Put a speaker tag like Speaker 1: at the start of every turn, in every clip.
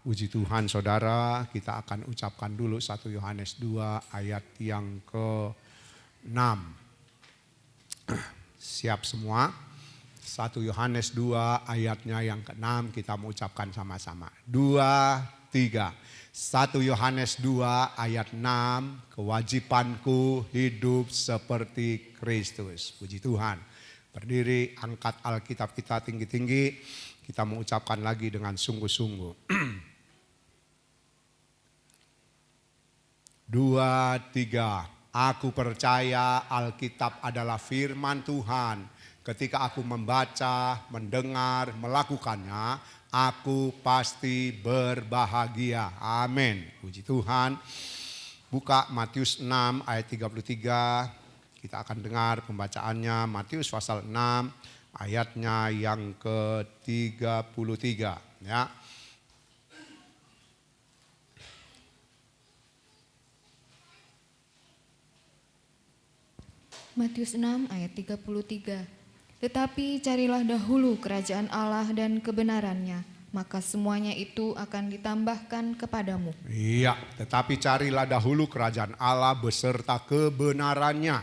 Speaker 1: Puji Tuhan saudara, kita akan ucapkan dulu 1 Yohanes 2 ayat yang ke-6. Siap semua? 1 Yohanes 2 ayatnya yang ke-6 kita mau ucapkan sama-sama. 2, 3. 1 Yohanes 2 ayat 6, kewajibanku hidup seperti Kristus. Puji Tuhan. Berdiri, angkat Alkitab kita tinggi-tinggi. Kita mengucapkan lagi dengan sungguh-sungguh. 2, 3. Aku percaya Alkitab adalah firman Tuhan. Ketika aku membaca, mendengar, melakukannya, aku pasti berbahagia. Amin. Puji Tuhan. Buka Matius 6 ayat 33. Kita akan dengar pembacaannya. Matius pasal 6 ayatnya yang ke-33. Ya.
Speaker 2: Matius 6 ayat 33. Tetapi carilah dahulu kerajaan Allah dan kebenarannya, maka semuanya itu akan ditambahkan kepadamu.
Speaker 1: Iya, tetapi carilah dahulu kerajaan Allah beserta kebenarannya,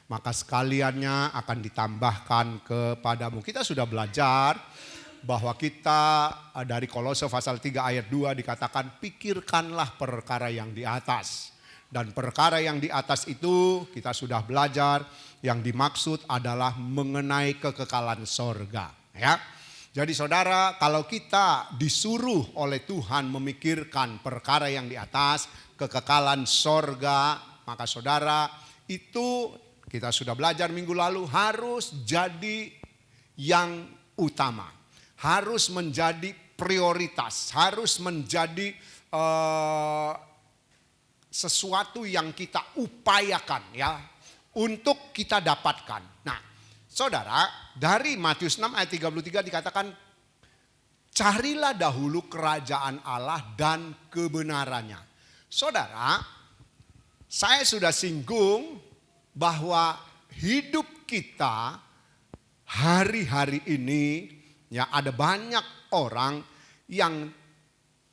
Speaker 1: maka sekaliannya akan ditambahkan kepadamu. Kita sudah belajar bahwa kita dari Kolose pasal 3 ayat 2 dikatakan pikirkanlah perkara yang di atas. Dan perkara yang di atas itu kita sudah belajar yang dimaksud adalah mengenai kekekalan sorga. Ya. Jadi saudara, kalau kita disuruh oleh Tuhan memikirkan perkara yang di atas, kekekalan sorga, maka saudara itu kita sudah belajar minggu lalu harus jadi yang utama. Harus menjadi prioritas, harus menjadi sesuatu yang kita upayakan ya untuk kita dapatkan. Nah, saudara, dari Matius 6 ayat 33 dikatakan carilah dahulu kerajaan Allah dan kebenarannya. Saudara, saya sudah singgung bahwa hidup kita hari-hari ini ya ada banyak orang yang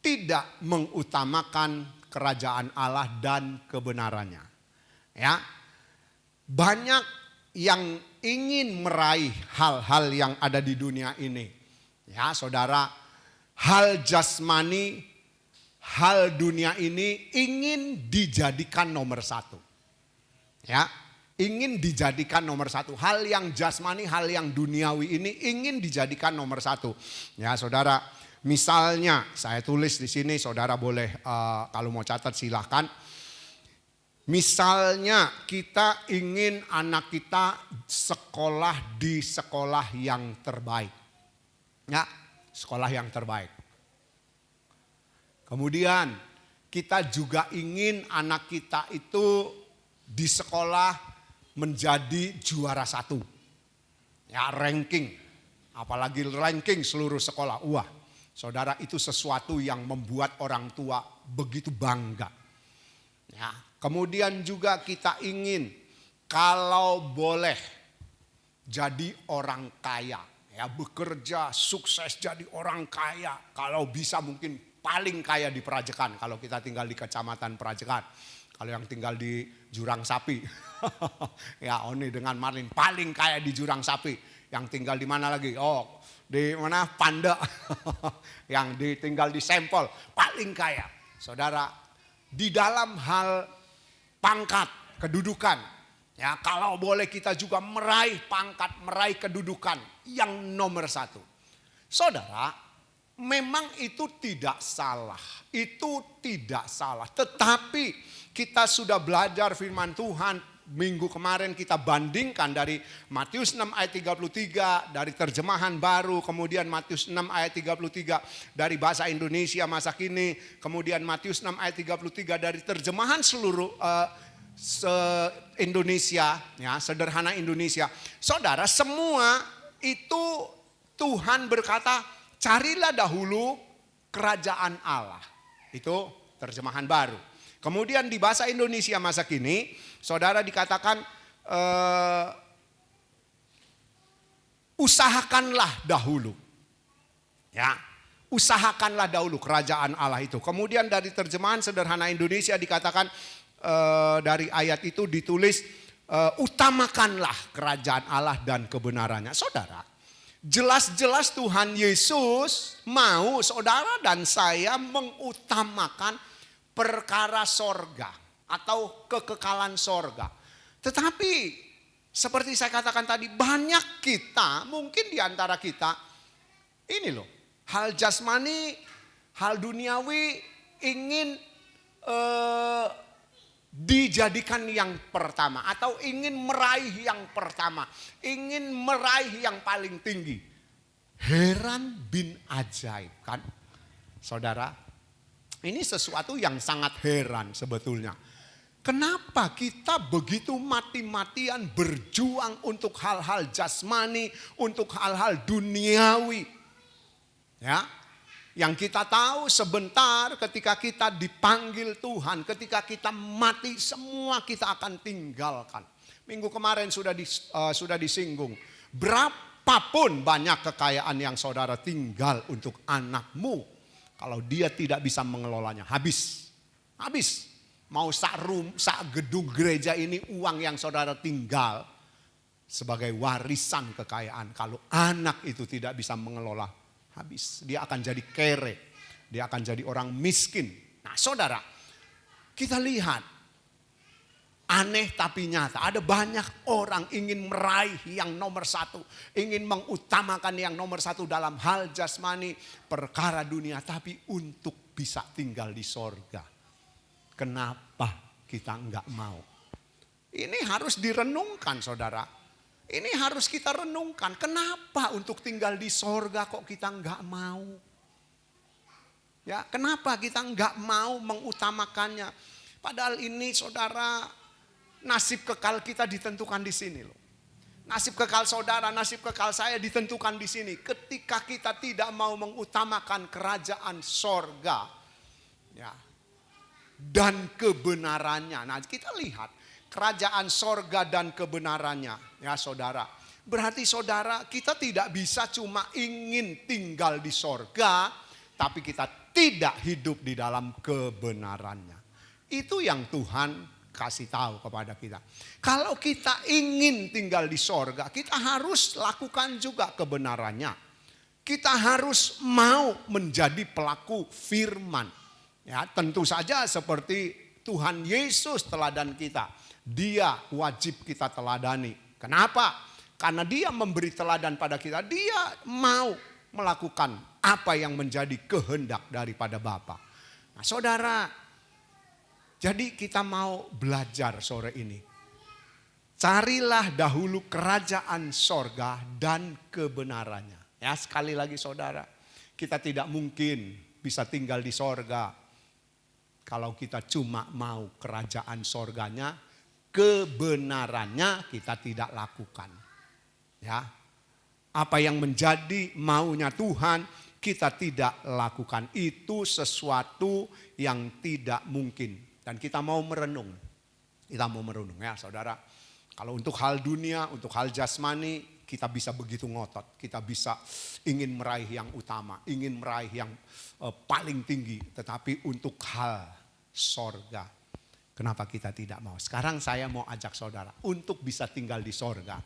Speaker 1: tidak mengutamakan kerajaan Allah dan kebenarannya. Ya. Banyak yang ingin meraih hal-hal yang ada di dunia ini. Ya, saudara, hal jasmani, hal dunia ini ingin dijadikan nomor satu. Ya, ingin dijadikan nomor satu. Hal yang jasmani, hal yang duniawi ini ingin dijadikan nomor satu. Ya, saudara. Misalnya saya tulis di sini, saudara boleh kalau mau catat silahkan. Misalnya kita ingin anak kita sekolah di sekolah yang terbaik. Ya, sekolah yang terbaik. Kemudian kita juga ingin anak kita itu di sekolah menjadi juara 1. Ya, ranking. Apalagi ranking seluruh sekolah. Wah. Saudara, itu sesuatu yang membuat orang tua begitu bangga. Ya, kemudian juga kita ingin kalau boleh jadi orang kaya. Ya, bekerja sukses jadi orang kaya. Kalau bisa mungkin paling kaya di Prajekan. Kalau kita tinggal di Kecamatan Prajekan. Kalau yang tinggal di Jurang Sapi. Ya, Oni dengan Marlin paling kaya di Jurang Sapi. Yang tinggal di mana lagi? Oh, di mana Panda yang ditinggal di Sempol paling kaya. Saudara, di dalam hal pangkat, kedudukan, ya kalau boleh kita juga meraih pangkat, meraih kedudukan yang nomor 1. Saudara, memang itu tidak salah. Itu tidak salah. Tetapi kita sudah belajar firman Tuhan. Minggu kemarin kita bandingkan dari Matius 6 ayat 33 dari terjemahan baru, kemudian Matius 6 ayat 33 dari bahasa Indonesia masa kini, kemudian Matius 6 ayat 33 dari terjemahan seluruh Indonesia, ya, sederhana Indonesia. Saudara, semua itu Tuhan berkata, carilah dahulu kerajaan Allah. Itu terjemahan baru. Kemudian di bahasa Indonesia masa kini, saudara dikatakan usahakanlah dahulu. Ya, usahakanlah dahulu kerajaan Allah itu. Kemudian dari terjemahan sederhana Indonesia dikatakan dari ayat itu ditulis utamakanlah kerajaan Allah dan kebenarannya. Saudara, jelas-jelas Tuhan Yesus mau saudara dan saya mengutamakan perkara sorga atau kekekalan sorga. Tetapi seperti saya katakan tadi, banyak kita, mungkin di antara kita, ini loh, hal jasmani, hal duniawi ingin dijadikan yang pertama. Atau ingin meraih yang pertama, ingin meraih yang paling tinggi. Heran bin ajaib kan, saudara. Ini sesuatu yang sangat heran sebetulnya. Kenapa kita begitu mati-matian berjuang untuk hal-hal jasmani, untuk hal-hal duniawi. Ya, yang kita tahu sebentar ketika kita dipanggil Tuhan, ketika kita mati semua kita akan tinggalkan. Minggu kemarin sudah disinggung. Berapapun banyak kekayaan yang saudara tinggal untuk anakmu, kalau dia tidak bisa mengelolanya, habis. Habis. Mau sak gedung gereja ini uang yang saudara tinggal sebagai warisan kekayaan. Kalau anak itu tidak bisa mengelola, habis. Dia akan jadi kere. Dia akan jadi orang miskin. Nah saudara, kita lihat. Aneh tapi nyata. Ada banyak orang ingin meraih yang nomor satu. Ingin mengutamakan yang nomor satu dalam hal jasmani, perkara dunia. Tapi untuk bisa tinggal di sorga. Kenapa kita enggak mau? Ini harus direnungkan saudara. Ini harus kita renungkan. Kenapa untuk tinggal di sorga kok kita enggak mau? Ya, kenapa kita enggak mau mengutamakannya? Padahal ini saudara, nasib kekal kita ditentukan di sini loh. Nasib kekal saudara, nasib kekal saya ditentukan di sini. Ketika kita tidak mau mengutamakan kerajaan sorga, ya, dan kebenarannya. Nah kita lihat kerajaan sorga dan kebenarannya ya saudara. Berarti saudara kita tidak bisa cuma ingin tinggal di sorga tapi kita tidak hidup di dalam kebenarannya. Itu yang Tuhan kasih tahu kepada kita. Kalau kita ingin tinggal di sorga kita harus lakukan juga kebenarannya. Kita harus mau menjadi pelaku firman. Ya, tentu saja seperti Tuhan Yesus teladan kita. Dia wajib kita teladani. Kenapa? Karena dia memberi teladan pada kita. Dia mau melakukan apa yang menjadi kehendak daripada Bapa. Nah saudara, jadi kita mau belajar sore ini. Carilah dahulu kerajaan sorga dan kebenarannya. Ya sekali lagi saudara, kita tidak mungkin bisa tinggal di sorga kalau kita cuma mau kerajaan sorganya, kebenarannya kita tidak lakukan. Ya, apa yang menjadi maunya Tuhan kita tidak lakukan. Itu sesuatu yang tidak mungkin. Dan kita mau merenung. Kita mau merenung ya saudara. Kalau untuk hal dunia, untuk hal jasmani, kita bisa begitu ngotot. Kita bisa ingin meraih yang utama, ingin meraih yang paling tinggi. Tetapi untuk hal sorga, kenapa kita tidak mau? Sekarang saya mau ajak saudara untuk bisa tinggal di sorga.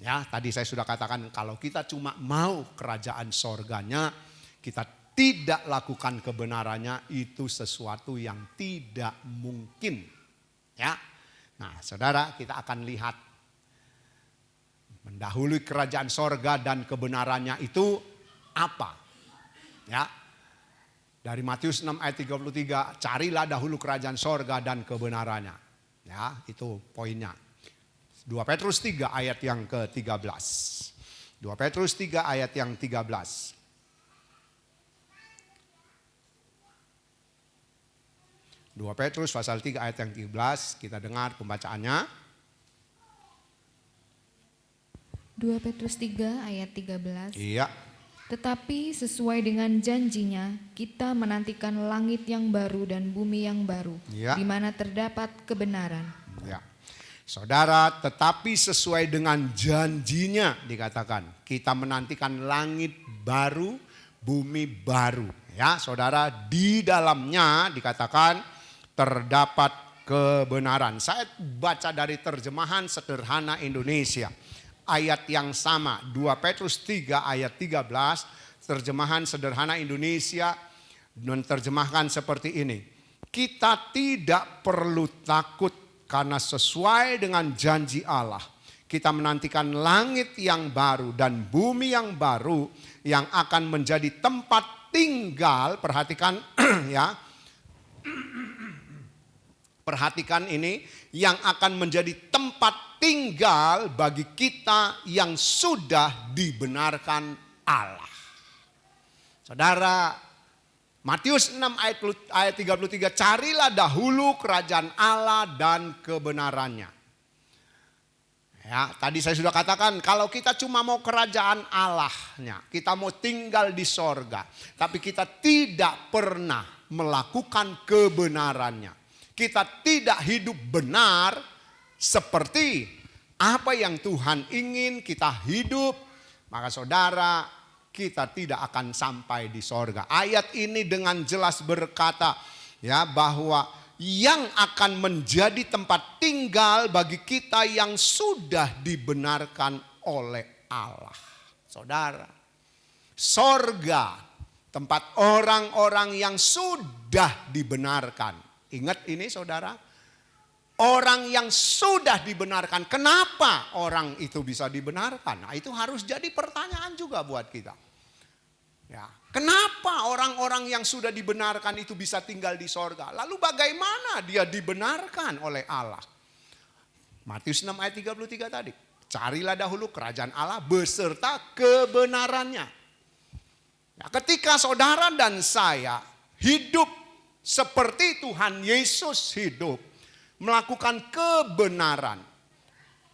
Speaker 1: Ya, tadi saya sudah katakan kalau kita cuma mau kerajaan sorganya, kita tidak lakukan kebenarannya, itu sesuatu yang tidak mungkin. Ya, nah saudara kita akan lihat mendahului kerajaan sorga dan kebenarannya itu apa? Ya, dari Matius 6 ayat 33, carilah dahulu kerajaan sorga dan kebenarannya. Ya, itu poinnya. 2 Petrus 3 ayat yang ke-13. 2 Petrus 3 ayat yang 13. 2 Petrus pasal 3 ayat yang 13, kita dengar pembacaannya.
Speaker 2: 2 Petrus 3 ayat 13.
Speaker 1: Iya.
Speaker 2: Tetapi sesuai dengan janjinya, kita menantikan langit yang baru dan bumi yang baru,
Speaker 1: Ya.
Speaker 2: di mana terdapat kebenaran.
Speaker 1: Ya. Saudara, tetapi sesuai dengan janjinya dikatakan, kita menantikan langit baru, bumi baru. Ya, saudara, di dalamnya dikatakan terdapat kebenaran. Saya baca dari terjemahan sederhana Indonesia. Ayat yang sama, 2 Petrus 3 ayat 13, terjemahan sederhana Indonesia menerjemahkan seperti ini. Kita tidak perlu takut karena sesuai dengan janji Allah. Kita menantikan langit yang baru dan bumi yang baru yang akan menjadi tempat tinggal, perhatikan ya. Perhatikan ini, yang akan menjadi tempat tinggal bagi kita yang sudah dibenarkan Allah. Saudara, Matius 6 ayat 33, carilah dahulu kerajaan Allah dan kebenarannya. Ya, tadi saya sudah katakan kalau kita cuma mau kerajaan Allahnya, kita mau tinggal di sorga, tapi kita tidak pernah melakukan kebenarannya. Kita tidak hidup benar seperti apa yang Tuhan ingin kita hidup, maka saudara, kita tidak akan sampai di sorga. Ayat ini dengan jelas berkata ya bahwa yang akan menjadi tempat tinggal bagi kita yang sudah dibenarkan oleh Allah. Saudara, sorga tempat orang-orang yang sudah dibenarkan. Ingat ini saudara, orang yang sudah dibenarkan. Kenapa orang itu bisa dibenarkan? Nah, itu harus jadi pertanyaan juga buat kita. Ya, kenapa orang-orang yang sudah dibenarkan itu bisa tinggal di sorga? Lalu bagaimana dia dibenarkan oleh Allah? Matius 6 ayat 33 tadi. Carilah dahulu kerajaan Allah beserta kebenarannya. Ya, ketika saudara dan saya hidup seperti Tuhan Yesus hidup, melakukan kebenaran.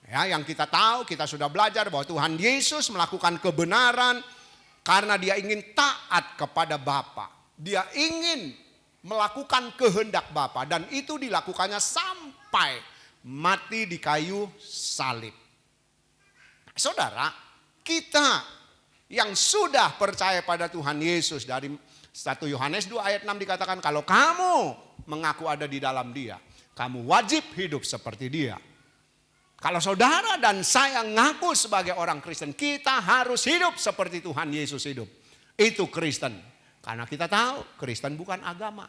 Speaker 1: Ya, yang kita tahu, kita sudah belajar bahwa Tuhan Yesus melakukan kebenaran karena dia ingin taat kepada Bapa. Dia ingin melakukan kehendak Bapa dan itu dilakukannya sampai mati di kayu salib. Saudara, kita yang sudah percaya pada Tuhan Yesus, dari 1 Yohanes 2 ayat 6 dikatakan kalau kamu mengaku ada di dalam Dia, kamu wajib hidup seperti Dia. Kalau saudara dan saya ngaku sebagai orang Kristen, kita harus hidup seperti Tuhan Yesus hidup. Itu Kristen. Karena kita tahu Kristen bukan agama.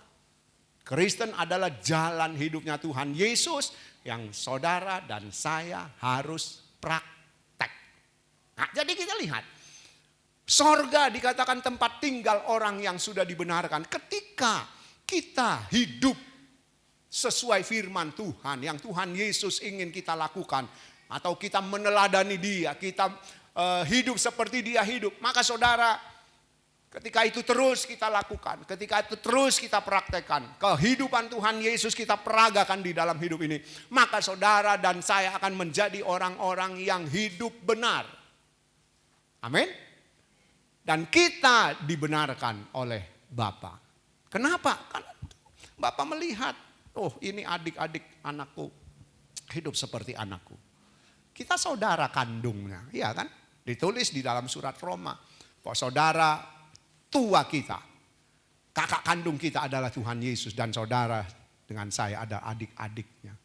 Speaker 1: Kristen adalah jalan hidupnya Tuhan Yesus yang saudara dan saya harus praktek. Nah, jadi kita lihat. Sorga dikatakan tempat tinggal orang yang sudah dibenarkan. Ketika kita hidup sesuai firman Tuhan yang Tuhan Yesus ingin kita lakukan, atau kita meneladani Dia, kita hidup seperti Dia hidup, maka saudara, ketika itu terus kita lakukan, ketika itu terus kita praktekkan, kehidupan Tuhan Yesus kita peragakan di dalam hidup ini, maka saudara dan saya akan menjadi orang-orang yang hidup benar. Amin. Dan kita dibenarkan oleh Bapa. Kenapa? Karena Bapa melihat, oh ini adik-adik anakku hidup seperti anakku. Kita saudara kandungnya, ya kan? Ditulis di dalam surat Roma bahwa saudara tua kita, kakak kandung kita adalah Tuhan Yesus, dan saudara dengan saya ada adik-adiknya.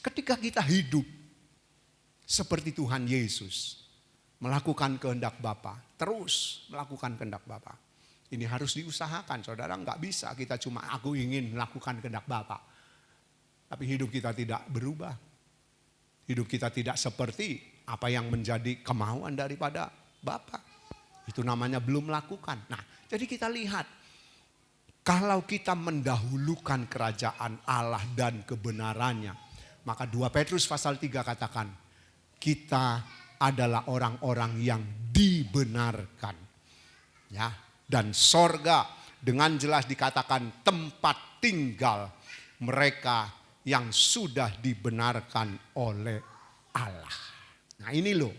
Speaker 1: Ketika kita hidup seperti Tuhan Yesus, melakukan kehendak Bapa, terus melakukan kehendak Bapa. Ini harus diusahakan, saudara. Enggak bisa kita cuma aku ingin melakukan kehendak Bapa, tapi hidup kita tidak berubah. Hidup kita tidak seperti apa yang menjadi kemauan daripada Bapa. Itu namanya belum melakukan. Nah, jadi kita lihat, kalau kita mendahulukan kerajaan Allah dan kebenarannya, maka 2 Petrus pasal 3 katakan, kita adalah orang-orang yang dibenarkan. Ya. Dan sorga dengan jelas dikatakan tempat tinggal mereka yang sudah dibenarkan oleh Allah. Nah ini loh.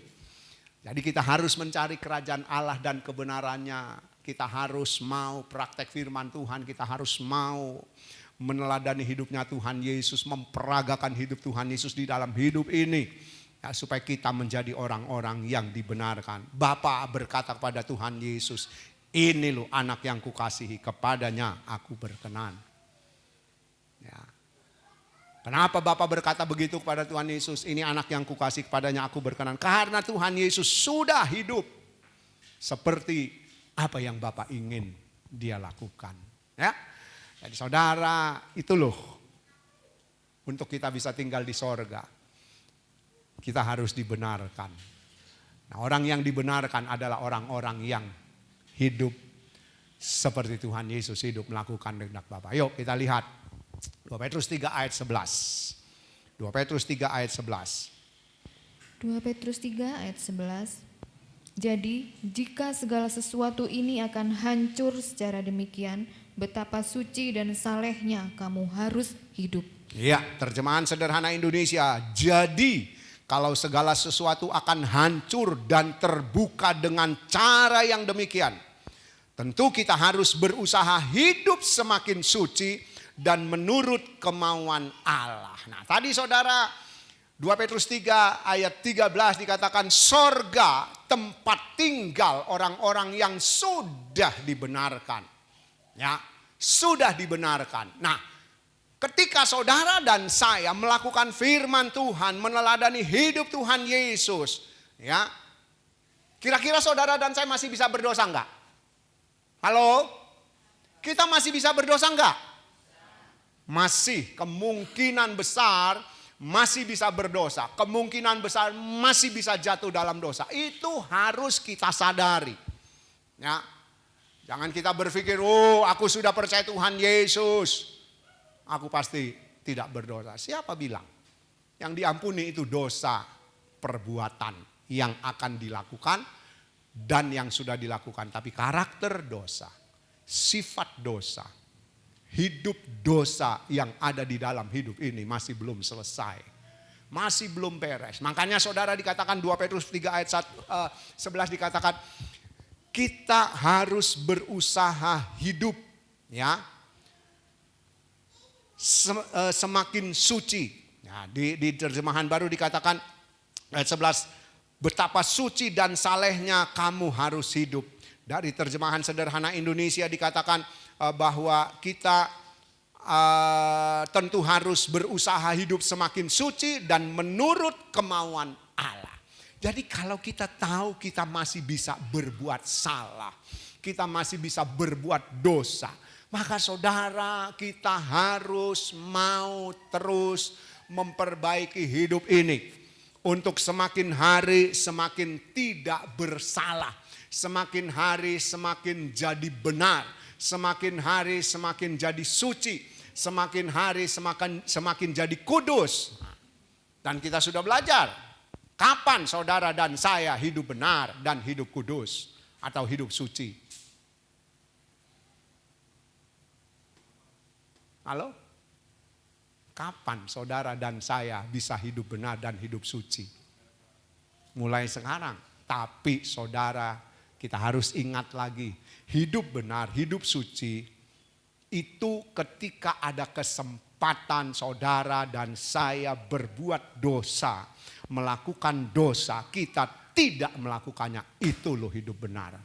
Speaker 1: Jadi kita harus mencari kerajaan Allah dan kebenarannya. Kita harus mau praktek firman Tuhan. Kita harus mau meneladani hidupnya Tuhan Yesus. Memperagakan hidup Tuhan Yesus di dalam hidup ini. Ya, supaya kita menjadi orang-orang yang dibenarkan. Bapa berkata kepada Tuhan Yesus, ini loh anak yang kukasihi, kepadanya aku berkenan. Ya. Kenapa Bapa berkata begitu kepada Tuhan Yesus? Ini anak yang kukasihi, kepadanya aku berkenan. Karena Tuhan Yesus sudah hidup seperti apa yang Bapa ingin dia lakukan. Ya. Jadi saudara, itu loh untuk kita bisa tinggal di sorga. Kita harus dibenarkan. Nah, orang yang dibenarkan adalah orang-orang yang hidup seperti Tuhan Yesus hidup melakukan kehendak Bapa. Yuk kita lihat 2 Petrus 3 ayat 11. 2 Petrus 3 ayat 11.
Speaker 2: 2 Petrus 3 ayat 11. Jadi jika segala sesuatu ini akan hancur secara demikian, betapa suci dan salehnya kamu harus hidup.
Speaker 1: Iya, terjemahan sederhana Indonesia. Jadi kalau segala sesuatu akan hancur dan terbuka dengan cara yang demikian, tentu kita harus berusaha hidup semakin suci dan menurut kemauan Allah. Nah, tadi saudara 2 Petrus 3 ayat 13 dikatakan sorga tempat tinggal orang-orang yang sudah dibenarkan. Ya, sudah dibenarkan. Nah, ketika saudara dan saya melakukan firman Tuhan, meneladani hidup Tuhan Yesus, ya, kira-kira saudara dan saya masih bisa berdosa enggak? Halo? Kita masih bisa berdosa enggak? Masih, kemungkinan besar masih bisa berdosa. Kemungkinan besar masih bisa jatuh dalam dosa. Itu harus kita sadari. Ya. Jangan kita berpikir, oh aku sudah percaya Tuhan Yesus, aku pasti tidak berdosa. Siapa bilang? Yang diampuni itu dosa perbuatan yang akan dilakukan dan yang sudah dilakukan. Tapi karakter dosa, sifat dosa, hidup dosa yang ada di dalam hidup ini masih belum selesai. Masih belum beres. Makanya saudara dikatakan 2 Petrus 3 ayat 11 dikatakan kita harus berusaha hidup, ya, semakin suci. Nah, di terjemahan baru dikatakan ayat 11, betapa suci dan salehnya kamu harus hidup. Dari terjemahan sederhana Indonesia dikatakan bahwa kita tentu harus berusaha hidup semakin suci dan menurut kemauan Allah. Jadi kalau kita tahu kita masih bisa berbuat salah, kita masih bisa berbuat dosa, maka saudara kita harus mau terus memperbaiki hidup ini. Untuk semakin hari semakin tidak bersalah. Semakin hari semakin jadi benar. Semakin hari semakin jadi suci. Semakin hari semakin jadi kudus. Dan kita sudah belajar. Kapan saudara dan saya hidup benar dan hidup kudus atau hidup suci? Halo? Kapan saudara dan saya bisa hidup benar dan hidup suci? Mulai sekarang. Tapi saudara, kita harus ingat lagi. Hidup benar, hidup suci, itu ketika ada kesempatan saudara dan saya berbuat dosa, melakukan dosa, kita tidak melakukannya. Itu loh hidup benar.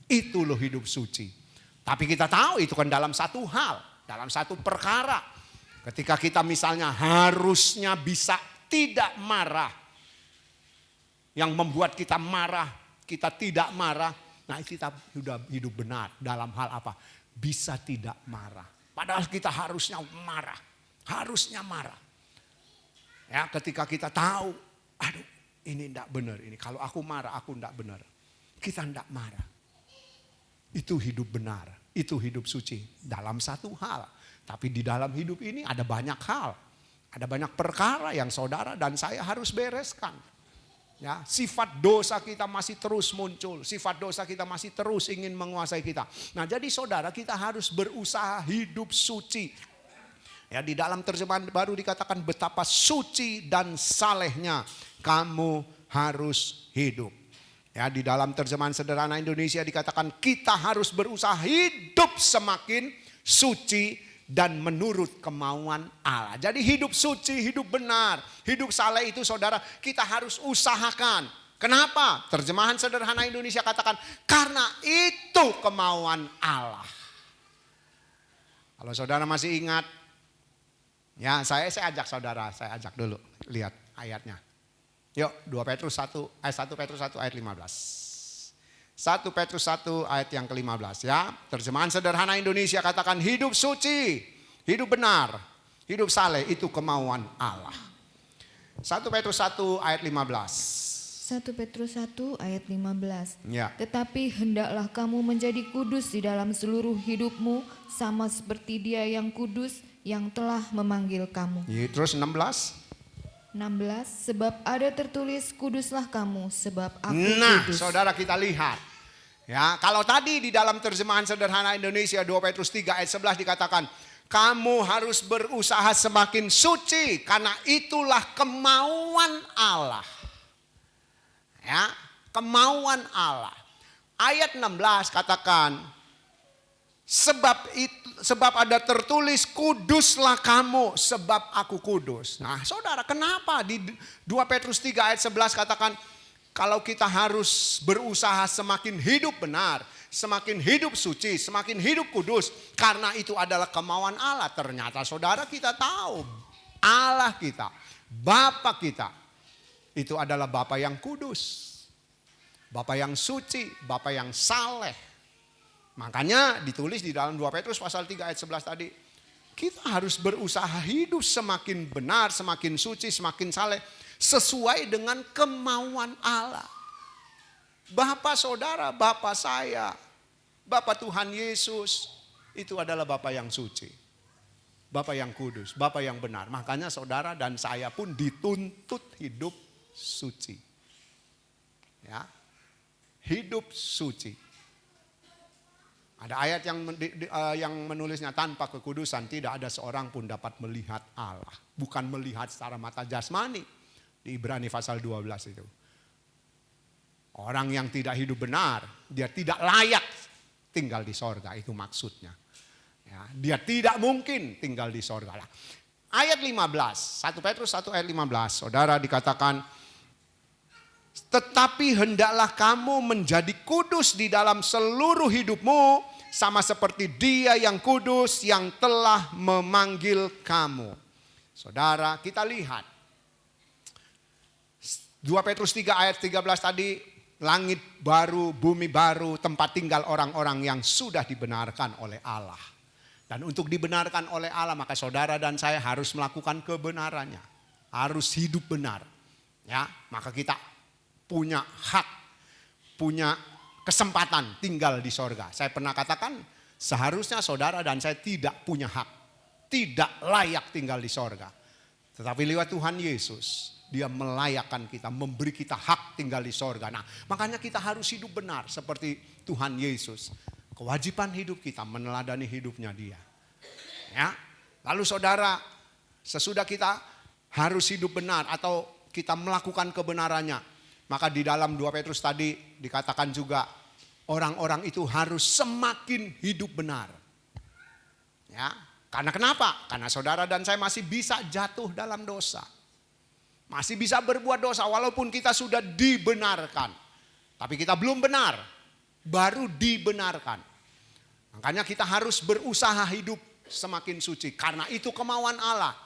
Speaker 1: Itu loh hidup suci. Tapi kita tahu itu kan dalam satu hal. Dalam satu perkara, ketika kita misalnya harusnya bisa tidak marah, yang membuat kita marah, kita tidak marah, nah kita sudah hidup benar dalam hal apa? Bisa tidak marah. Padahal kita harusnya marah. Ya, ketika kita tahu, aduh ini tidak benar ini. Kalau aku marah, aku tidak benar. Kita tidak marah. Itu hidup benar. Itu hidup suci dalam satu hal. Tapi di dalam hidup ini ada banyak hal. Ada banyak perkara yang saudara dan saya harus bereskan. Ya, sifat dosa kita masih terus muncul. Sifat dosa kita masih terus ingin menguasai kita. Nah, jadi saudara kita harus berusaha hidup suci. Ya, di dalam terjemahan baru dikatakan betapa suci dan salehnya kamu harus hidup. Ya, di dalam terjemahan sederhana Indonesia dikatakan kita harus berusaha hidup semakin suci dan menurut kemauan Allah. Jadi hidup suci, hidup benar, hidup saleh itu saudara kita harus usahakan. Kenapa? Terjemahan sederhana Indonesia katakan, karena itu kemauan Allah. Kalau saudara masih ingat, ya saya ajak saudara, saya ajak dulu lihat ayatnya. Yuk 2 Petrus 1 ayat 15. 1 Petrus 1 ayat yang ke-15 ya. Terjemahan sederhana Indonesia katakan hidup suci, hidup benar, hidup saleh itu kemauan Allah. 1 Petrus 1 ayat 15.
Speaker 2: 1 Petrus 1 ayat 15.
Speaker 1: Ya.
Speaker 2: Tetapi hendaklah kamu menjadi kudus di dalam seluruh hidupmu, sama seperti Dia yang kudus yang telah memanggil kamu.
Speaker 1: Terus 16.
Speaker 2: 16. Sebab ada tertulis, kuduslah kamu sebab aku
Speaker 1: Nah,
Speaker 2: kudus.
Speaker 1: saudara kita lihat. Ya, kalau tadi di dalam terjemahan sederhana Indonesia 2 Petrus 3 ayat 11 dikatakan, kamu harus berusaha semakin suci karena itulah kemauan Allah. Ya, kemauan Allah. Ayat 16 katakan, sebab ada tertulis kuduslah kamu sebab aku kudus. Nah saudara, kenapa di 2 Petrus 3 ayat 11 katakan kalau kita harus berusaha semakin hidup benar, semakin hidup suci, semakin hidup kudus, karena itu adalah kemauan Allah. Ternyata saudara kita tahu Allah kita, Bapa kita itu adalah Bapa yang kudus, Bapa yang suci, Bapa yang saleh. Makanya ditulis di dalam 2 Petrus pasal 3 ayat 11 tadi. Kita harus berusaha hidup semakin benar, semakin suci, semakin saleh. Sesuai dengan kemauan Allah. Bapa saudara, Bapa saya, Bapa Tuhan Yesus. Itu adalah Bapa yang suci. Bapa yang kudus, Bapa yang benar. Makanya saudara dan saya pun dituntut hidup suci. Ya, hidup suci. Ada ayat yang menulisnya, tanpa kekudusan tidak ada seorang pun dapat melihat Allah. Bukan melihat secara mata jasmani. Di Ibrani pasal 12 itu. Orang yang tidak hidup benar, dia tidak layak tinggal di sorga. Itu maksudnya. Ya, dia tidak mungkin tinggal di sorga. Ayat 15, 1 Petrus 1 ayat 15. Saudara dikatakan, tetapi hendaklah kamu menjadi kudus di dalam seluruh hidupmu, sama seperti Dia yang kudus yang telah memanggil kamu. Saudara, kita lihat 2 Petrus 3 ayat 13 tadi, langit baru, bumi baru, tempat tinggal orang-orang yang sudah dibenarkan oleh Allah. Dan untuk dibenarkan oleh Allah, maka saudara dan saya harus melakukan kebenarannya, harus hidup benar. Ya, maka kita punya hak, punya kesempatan tinggal di sorga. Saya pernah katakan seharusnya saudara dan saya tidak punya hak, tidak layak tinggal di sorga. Tetapi lewat Tuhan Yesus, Dia melayakkan kita, memberi kita hak tinggal di sorga. Nah, makanya kita harus hidup benar seperti Tuhan Yesus. Kewajiban hidup kita meneladani hidupnya Dia. Ya, lalu saudara, sesudah kita harus hidup benar atau kita melakukan kebenarannya, maka di dalam 2 Petrus tadi dikatakan juga orang-orang itu harus semakin hidup benar. Ya, karena kenapa? Karena saudara dan saya masih bisa jatuh dalam dosa. Masih bisa berbuat dosa walaupun kita sudah dibenarkan. Tapi kita belum benar, baru dibenarkan. Makanya kita harus berusaha hidup semakin suci. Karena itu kemauan Allah.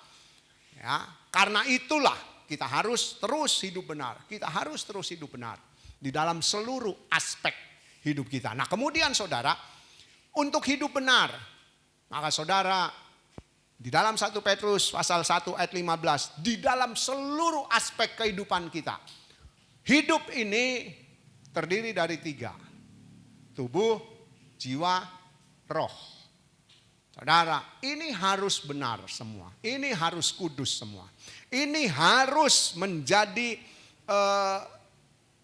Speaker 1: Ya, karena itulah kita harus terus hidup benar. Kita harus terus hidup benar. Di dalam seluruh aspek hidup kita. Nah kemudian saudara, untuk hidup benar. Maka saudara, di dalam 1 Petrus pasal 1 ayat 15. Di dalam seluruh aspek kehidupan kita. Hidup ini terdiri dari 3. Tubuh, jiwa, roh. Saudara, ini harus benar semua. Ini harus kudus semua. Ini harus menjadi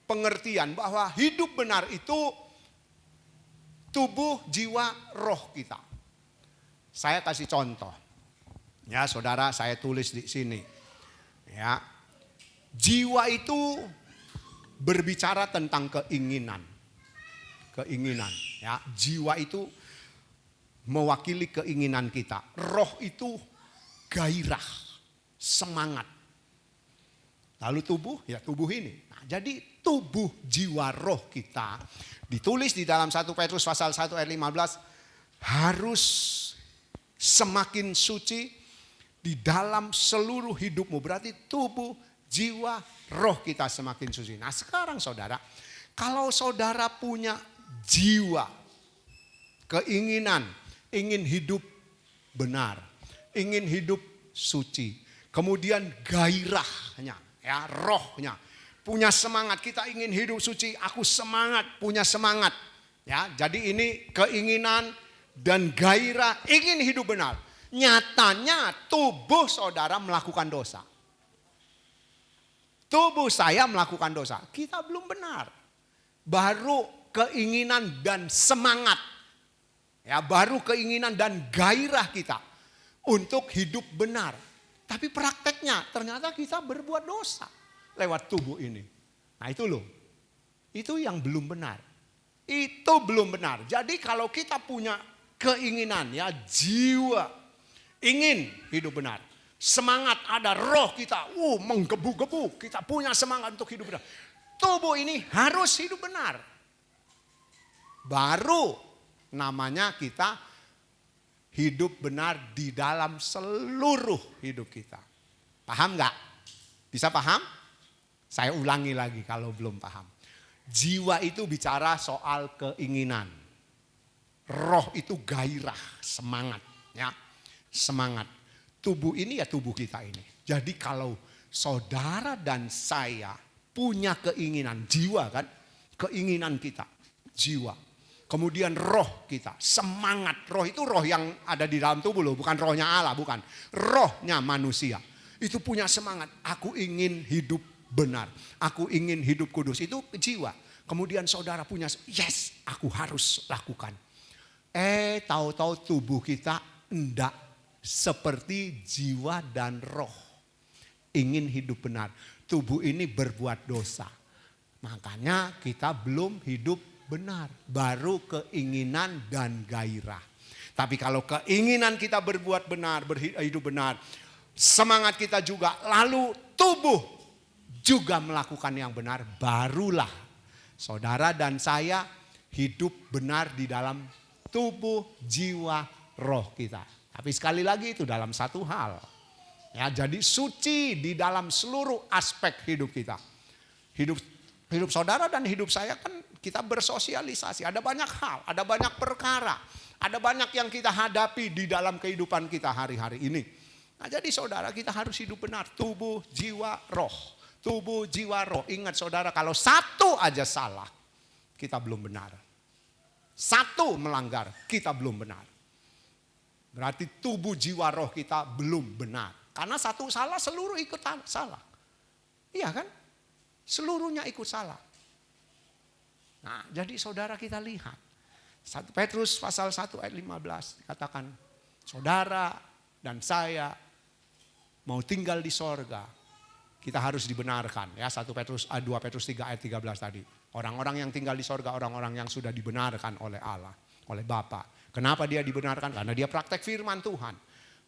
Speaker 1: pengertian bahwa hidup benar itu tubuh, jiwa, roh kita. Saya kasih contoh. Ya, saudara, saya tulis di sini. Ya. Jiwa itu berbicara tentang keinginan. Keinginan, ya. Jiwa itu mewakili keinginan kita. Roh itu gairah, semangat. Lalu tubuh, ya tubuh ini. Nah, jadi tubuh, jiwa, roh kita ditulis di dalam 1 Petrus pasal 1 ayat 15 harus semakin suci di dalam seluruh hidupmu. Berarti tubuh, jiwa, roh kita semakin suci. Nah sekarang saudara, kalau saudara punya jiwa, keinginan, ingin hidup benar, ingin hidup suci, kemudian gairahnya, ya rohnya, punya semangat, kita ingin hidup suci, aku semangat, punya semangat, ya. Jadi ini keinginan dan gairah ingin hidup benar. Nyatanya tubuh saudara melakukan dosa. Tubuh saya melakukan dosa. Kita belum benar. Baru keinginan dan semangat. Ya, baru keinginan dan gairah kita untuk hidup benar. Tapi prakteknya ternyata kita berbuat dosa lewat tubuh ini. Nah itu loh. Itu yang belum benar. Itu belum benar. Jadi kalau kita punya keinginan, ya jiwa ingin hidup benar. Semangat ada, roh kita menggebu-gebu. Kita punya semangat untuk hidup benar. Tubuh ini harus hidup benar. Baru namanya kita hidup benar di dalam seluruh hidup kita. Paham nggak? Bisa paham? Saya ulangi lagi kalau belum paham. Jiwa itu bicara soal keinginan. Roh itu gairah, semangat. Ya, semangat. Tubuh ini ya tubuh kita ini. Jadi kalau saudara dan saya punya keinginan, jiwa kan, keinginan kita, jiwa. Kemudian roh kita, semangat. Roh itu roh yang ada di dalam tubuh loh, bukan rohnya Allah, bukan. Rohnya manusia. Itu punya semangat, aku ingin hidup benar. Aku ingin hidup kudus, itu jiwa. Kemudian saudara punya, yes aku harus lakukan. Tahu-tahu tubuh kita enggak seperti jiwa dan roh. Ingin hidup benar. Tubuh ini berbuat dosa. Makanya kita belum hidup benar. Baru keinginan dan gairah. Tapi kalau keinginan kita berbuat benar, hidup benar. Semangat kita juga. Lalu tubuh juga melakukan yang benar. Barulah saudara dan saya hidup benar di dalam tubuh, jiwa, roh kita. Tapi sekali lagi itu dalam satu hal. Ya, jadi suci di dalam seluruh aspek hidup kita. Hidup saudara dan hidup saya kan kita bersosialisasi. Ada banyak hal, ada banyak perkara. Ada banyak yang kita hadapi di dalam kehidupan kita hari-hari ini. Nah jadi saudara kita harus hidup benar. Tubuh, jiwa, roh. Tubuh, jiwa, roh. Ingat saudara kalau satu aja salah kita belum benar. Satu melanggar kita belum benar. Berarti tubuh, jiwa, roh kita belum benar. Karena satu salah seluruh ikut salah. Iya kan? Seluruhnya ikut salah. Nah jadi saudara kita lihat. 1 Petrus pasal 1 ayat 15 dikatakan. Saudara dan saya mau tinggal di sorga. Kita harus dibenarkan. Ya 2 Petrus 3 ayat 13 tadi. Orang-orang yang tinggal di sorga, orang-orang yang sudah dibenarkan oleh Allah. Oleh Bapa. Kenapa dia dibenarkan? Karena dia praktek firman Tuhan.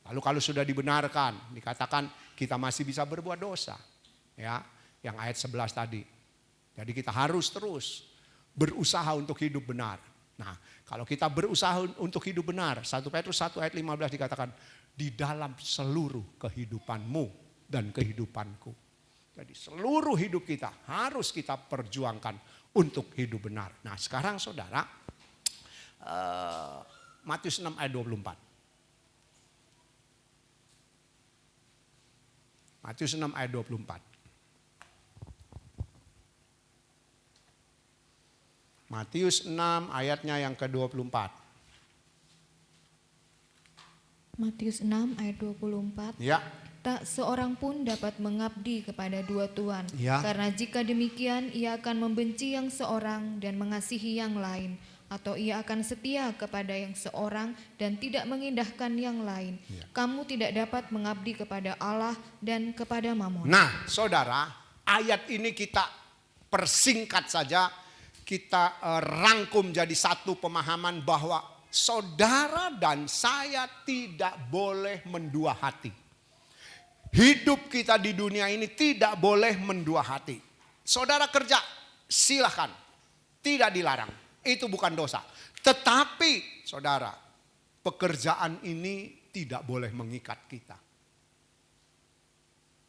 Speaker 1: Lalu kalau sudah dibenarkan, dikatakan kita masih bisa berbuat dosa. Ya, yang ayat 11 tadi. Jadi kita harus terus berusaha untuk hidup benar. Nah, kalau kita berusaha untuk hidup benar, 1 Petrus 1 ayat 15 dikatakan di dalam seluruh kehidupanmu dan kehidupanku. Jadi seluruh hidup kita harus kita perjuangkan untuk hidup benar. Nah, sekarang saudara, Matius 6 ayat 24. Matius 6 ayat 24. Matius 6 ayatnya yang ke-24.
Speaker 2: Matius 6 ayat 24.
Speaker 1: Ya.
Speaker 2: Tak seorang pun dapat mengabdi kepada dua tuan.
Speaker 1: Ya.
Speaker 2: Karena jika demikian ia akan membenci yang seorang dan mengasihi yang lain. Atau ia akan setia kepada yang seorang dan tidak mengindahkan yang lain.
Speaker 1: Ya.
Speaker 2: Kamu tidak dapat mengabdi kepada Allah dan kepada Mamon.
Speaker 1: Nah saudara, ayat ini kita persingkat saja. Kita rangkum jadi satu pemahaman bahwa saudara dan saya tidak boleh mendua hati. Hidup kita di dunia ini tidak boleh mendua hati. Saudara kerja, silahkan. Tidak dilarang. Itu bukan dosa. Tetapi saudara, pekerjaan ini tidak boleh mengikat kita.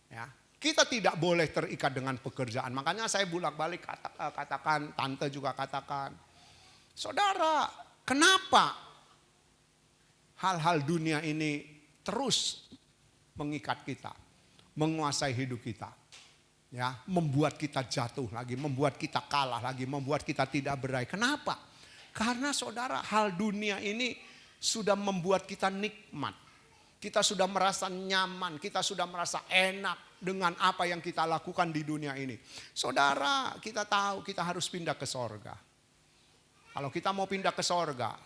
Speaker 1: Ya, kita tidak boleh terikat dengan pekerjaan. Makanya saya bolak-balik katakan, tante juga katakan, saudara, kenapa hal-hal dunia ini terus mengikat kita, menguasai hidup kita, ya, membuat kita jatuh lagi, membuat kita kalah lagi, membuat kita tidak berdaya. Kenapa? Karena saudara, hal dunia ini sudah membuat kita nikmat. Kita sudah merasa nyaman, kita sudah merasa enak dengan apa yang kita lakukan di dunia ini. Saudara, kita tahu kita harus pindah ke sorga. Kalau kita mau pindah ke sorga,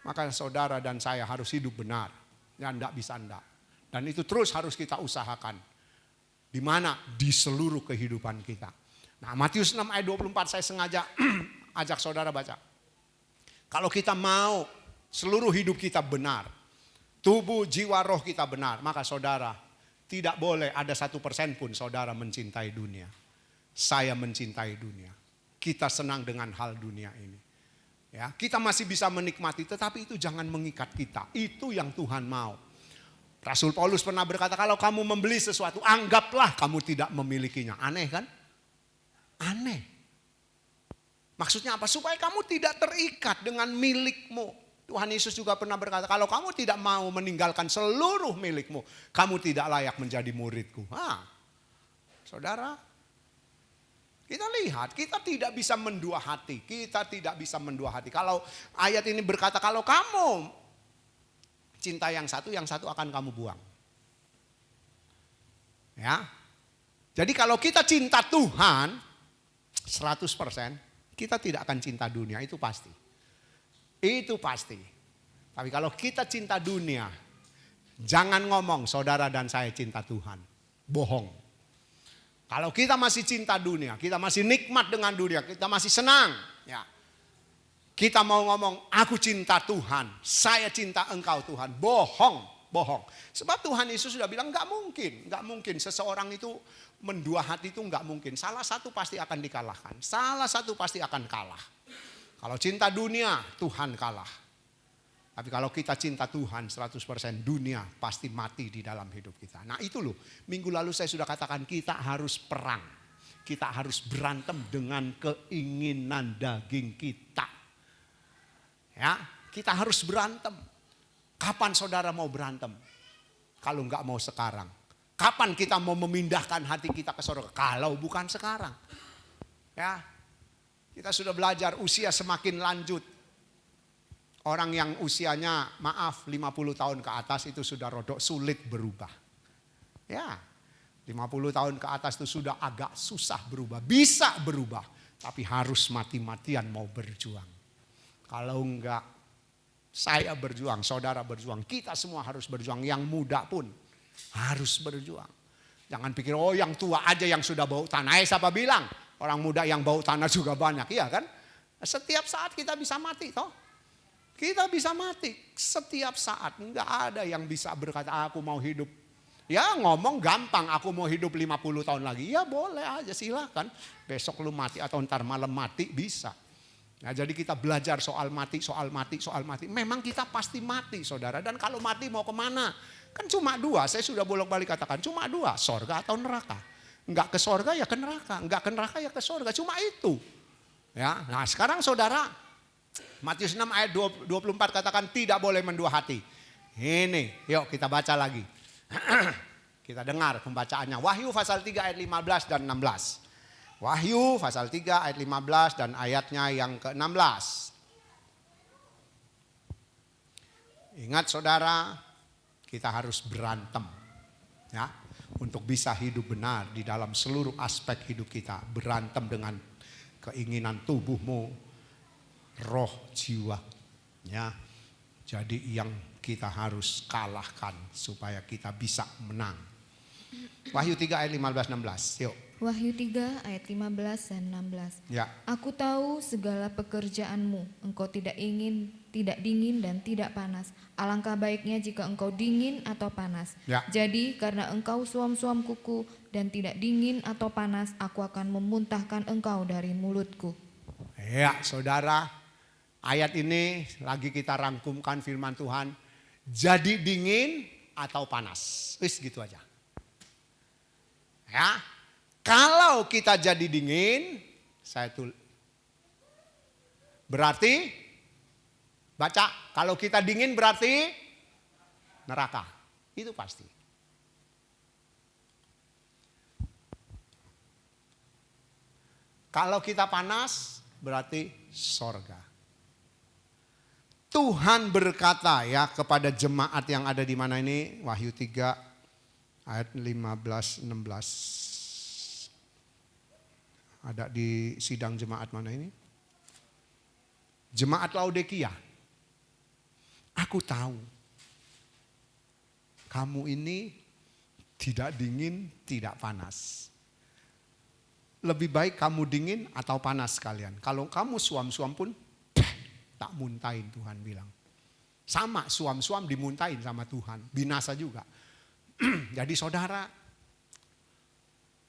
Speaker 1: maka saudara dan saya harus hidup benar. Ya, enggak bisa enggak. Dan itu terus harus kita usahakan. Di mana? Di seluruh kehidupan kita. Nah, Matius 6 ayat 24 saya sengaja ajak saudara baca. Kalau kita mau seluruh hidup kita benar, tubuh, jiwa, roh kita benar, maka saudara tidak boleh ada 1% pun saudara mencintai dunia. Saya mencintai dunia. Kita senang dengan hal dunia ini. Ya, kita masih bisa menikmati, tetapi itu jangan mengikat kita. Itu yang Tuhan mau. Rasul Paulus pernah berkata, kalau kamu membeli sesuatu, anggaplah kamu tidak memilikinya. Aneh kan? Aneh. Maksudnya apa? Supaya kamu tidak terikat dengan milikmu. Tuhan Yesus juga pernah berkata, kalau kamu tidak mau meninggalkan seluruh milikmu, kamu tidak layak menjadi muridku. Saudara, kita lihat, kita tidak bisa mendua hati. Kita tidak bisa mendua hati. Kalau ayat ini berkata, kalau kamu cinta yang satu akan kamu buang. Ya. Jadi kalau kita cinta Tuhan 100%, kita tidak akan cinta dunia, itu pasti. Itu pasti. Tapi kalau kita cinta dunia, jangan ngomong saudara dan saya cinta Tuhan. Bohong. Kalau kita masih cinta dunia, kita masih nikmat dengan dunia, kita masih senang. Ya. Kita mau ngomong, aku cinta Tuhan, saya cinta engkau Tuhan. Bohong, bohong. Sebab Tuhan Yesus sudah bilang gak mungkin seseorang itu mendua hati itu gak mungkin. Salah satu pasti akan dikalahkan, salah satu pasti akan kalah. Kalau cinta dunia, Tuhan kalah. Tapi kalau kita cinta Tuhan 100%, dunia pasti mati di dalam hidup kita. Nah itu loh, minggu lalu saya sudah katakan kita harus perang. Kita harus berantem dengan keinginan daging kita. Ya, kita harus berantem. Kapan saudara mau berantem? Kalau enggak mau sekarang. Kapan kita mau memindahkan hati kita ke surga? Kalau bukan sekarang. Ya. Kita sudah belajar usia semakin lanjut. Orang yang usianya 50 tahun ke atas itu sudah rodok sulit berubah. Ya, 50 tahun ke atas itu sudah agak susah berubah. Bisa berubah, tapi harus mati-matian mau berjuang. Kalau enggak, saya berjuang, saudara berjuang. Kita semua harus berjuang, yang muda pun harus berjuang. Jangan pikir, oh yang tua aja yang sudah bau tanah. Siapa bilang? Orang muda yang bau tanah juga banyak, iya kan? Setiap saat kita bisa mati, toh. Kita bisa mati setiap saat. Enggak ada yang bisa berkata, aku mau hidup. Ya ngomong gampang, aku mau hidup 50 tahun lagi. Ya boleh aja, silakan. Besok lu mati atau ntar malam mati, bisa. Nah, jadi kita belajar soal mati. Memang kita pasti mati, saudara. Dan kalau mati mau kemana? Kan cuma dua, saya sudah bolak-balik katakan. Cuma dua, sorga atau neraka. Enggak ke sorga ya ke neraka, enggak ke neraka ya ke sorga, cuma itu. Ya, nah sekarang saudara, Matius 6 ayat 24 katakan tidak boleh mendua hati. Ini, yuk kita baca lagi. Kita dengar pembacaannya. Wahyu pasal 3 ayat 15 dan 16. Wahyu pasal 3 ayat 15 dan ayatnya yang ke-16. Ingat saudara, kita harus berantem. Ya. Untuk bisa hidup benar di dalam seluruh aspek hidup kita. Berantem dengan keinginan tubuhmu, roh, jiwa. Ya. Jadi yang kita harus kalahkan supaya kita bisa menang. Wahyu 3 ayat 15-16. Yuk.
Speaker 2: Wahyu 3 ayat 15 dan 16.
Speaker 1: Ya.
Speaker 2: Aku tahu segala pekerjaanmu, engkau tidak dingin dan tidak panas. Alangkah baiknya jika engkau dingin atau panas.
Speaker 1: Ya.
Speaker 2: Jadi karena engkau suam-suam kuku dan tidak dingin atau panas, aku akan memuntahkan engkau dari mulutku.
Speaker 1: Ya, saudara, ayat ini lagi kita rangkumkan firman Tuhan. Jadi dingin atau panas. Wis gitu aja. Ya. Kalau kita jadi dingin, berarti baca, kalau kita dingin berarti neraka. Itu pasti. Kalau kita panas berarti sorga. Tuhan berkata ya kepada jemaat yang ada di mana ini, Wahyu 3 ayat 15-16. Ada di sidang jemaat mana ini? Jemaat Laodikia. Aku tahu kamu ini tidak dingin, tidak panas. Lebih baik kamu dingin atau panas sekalian. Kalau kamu suam-suam pun tak muntahin, Tuhan bilang. Sama suam-suam dimuntahin sama Tuhan. Binasa juga. Jadi saudara,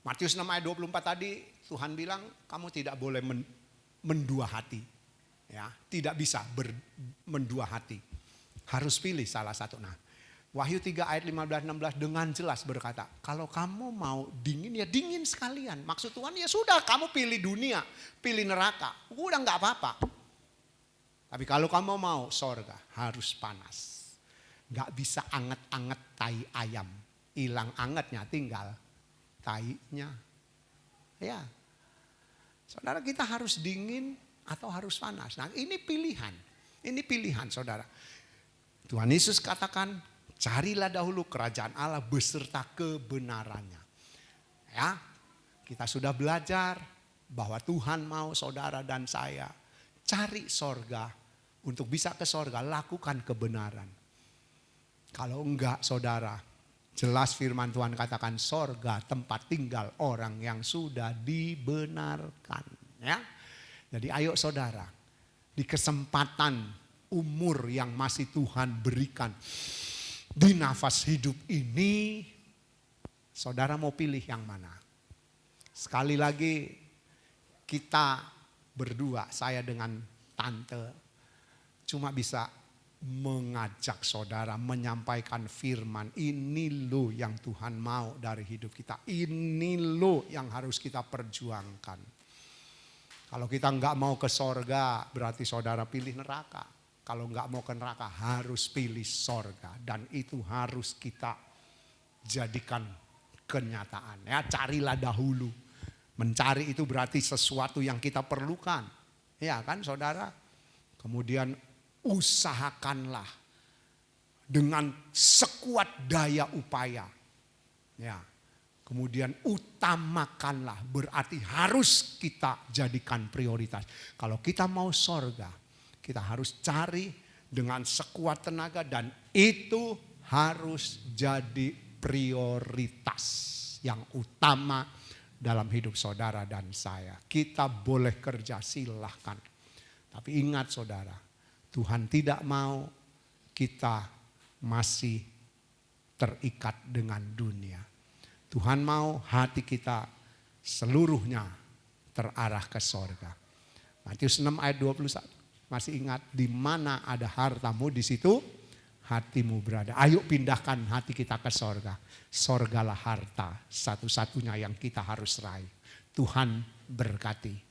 Speaker 1: Matius 6 ayat 24 tadi Tuhan bilang kamu tidak boleh mendua hati. Ya, tidak bisa mendua hati. Harus pilih salah satu. Nah, Wahyu 3 ayat 15-16 dengan jelas berkata, kalau kamu mau dingin ya dingin sekalian. Maksud Tuhan ya sudah, kamu pilih dunia, pilih neraka. Udah gak apa-apa. Tapi kalau kamu mau sorga harus panas. Gak bisa anget-anget tai ayam. Hilang angetnya tinggal tainya. Ya. Saudara, kita harus dingin atau harus panas. Nah, ini pilihan. Ini pilihan, saudara. Tuhan Yesus katakan, carilah dahulu kerajaan Allah beserta kebenarannya. Ya, kita sudah belajar bahwa Tuhan mau saudara dan saya cari sorga. Untuk bisa ke sorga, lakukan kebenaran. Kalau enggak, saudara, jelas firman Tuhan katakan sorga tempat tinggal orang yang sudah dibenarkan. Ya. Jadi ayo saudara, di kesempatan umur yang masih Tuhan berikan di nafas hidup ini, saudara mau pilih yang mana? Sekali lagi kita berdua, saya dengan tante, cuma bisa mengajak saudara menyampaikan firman. Ini loh yang Tuhan mau dari hidup kita. Ini loh yang harus kita perjuangkan. Kalau kita nggak mau ke sorga berarti saudara pilih neraka. Kalau nggak mau ke neraka harus pilih sorga. Dan itu harus kita jadikan kenyataan. Ya, carilah dahulu. Mencari itu berarti sesuatu yang kita perlukan. Ya kan saudara? Kemudian usahakanlah dengan sekuat daya upaya. Ya. Kemudian utamakanlah, berarti harus kita jadikan prioritas. Kalau kita mau sorga, kita harus cari dengan sekuat tenaga dan itu harus jadi prioritas yang utama dalam hidup saudara dan saya. Kita boleh kerja, silahkan. Tapi ingat saudara, Tuhan tidak mau kita masih terikat dengan dunia. Tuhan mau hati kita seluruhnya terarah ke sorga. Matius 6 ayat 21. Masih ingat, di mana ada hartamu di situ hatimu berada. Ayo pindahkan hati kita ke sorga. Sorgalah harta satu-satunya yang kita harus raih. Tuhan berkati.